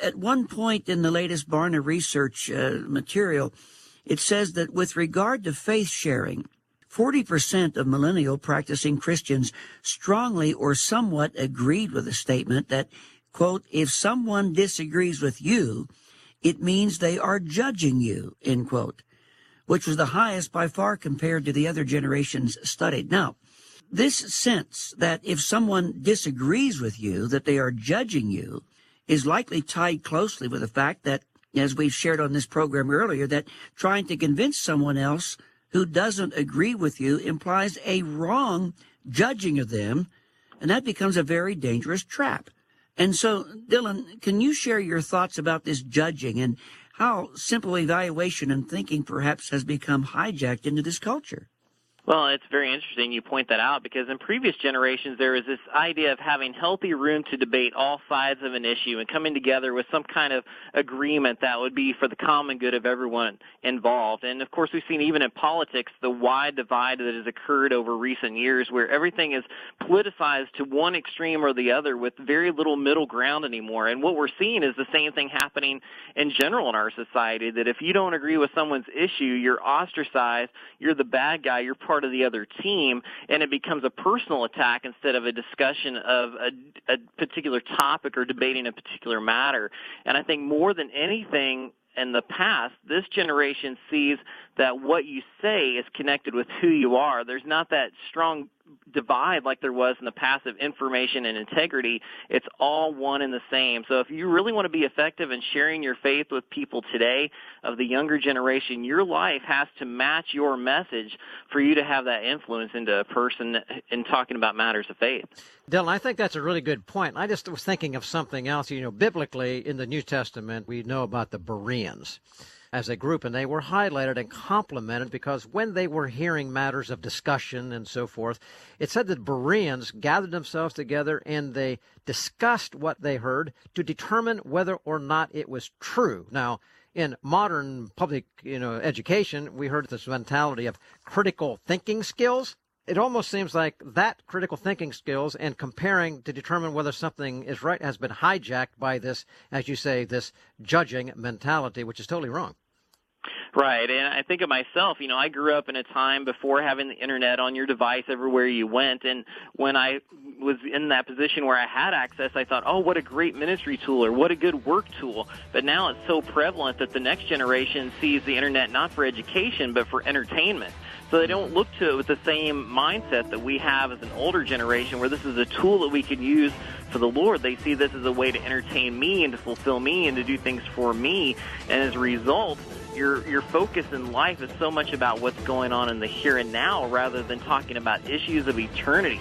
at one point in the latest Barna research material, it says that with regard to faith sharing, 40% of millennial practicing Christians strongly or somewhat agreed with the statement that, quote, if someone disagrees with you, it means they are judging you, end quote, which was the highest by far compared to the other generations studied. Now, this sense that if someone disagrees with you, that they are judging you, is likely tied closely with the fact that, as we've shared on this program earlier, that trying to convince someone else who doesn't agree with you implies a wrong judging of them, and that becomes a very dangerous trap. And so, Dillon, can you share your thoughts about this judging and how simple evaluation and thinking perhaps has become hijacked into this culture? Well, it's very interesting you point that out, because in previous generations there was this idea of having healthy room to debate all sides of an issue and coming together with some kind of agreement that would be for the common good of everyone involved. And, of course, we've seen even in politics the wide divide that has occurred over recent years where everything is politicized to one extreme or the other with very little middle ground anymore. And what we're seeing is the same thing happening in general in our society, that if you don't agree with someone's issue, you're ostracized, you're the bad guy, you're part of the other team, and it becomes a personal attack instead of a discussion of a particular topic or debating a particular matter. And I think more than anything in the past, this generation sees that what you say is connected with who you are. There's not that strong divide like there was in the past of information and integrity. It's all one and the same. So if you really want to be effective in sharing your faith with people today of the younger generation, your life has to match your message for you to have that influence into a person in talking about matters of faith. Dillon, I think that's a really good point. I just was thinking of something else. You know, biblically in the New Testament, we know about the Bereans as a group, and they were highlighted and complimented because when they were hearing matters of discussion and so forth, it said that Bereans gathered themselves together and they discussed what they heard to determine whether or not it was true. Now, in modern public, education, we heard this mentality of critical thinking skills. It almost seems like that critical thinking skills and comparing to determine whether something is right has been hijacked by this, as you say, this judging mentality, which is totally wrong. Right, and I think of myself, I grew up in a time before having the internet on your device everywhere you went, and when I was in that position where I had access, I thought, oh, what a great ministry tool, or what a good work tool. But now it's so prevalent that the next generation sees the internet not for education, but for entertainment. So they don't look to it with the same mindset that we have as an older generation, where this is a tool that we can use for the Lord. They see this as a way to entertain me and to fulfill me and to do things for me. And as a result, your focus in life is so much about what's going on in the here and now rather than talking about issues of eternity.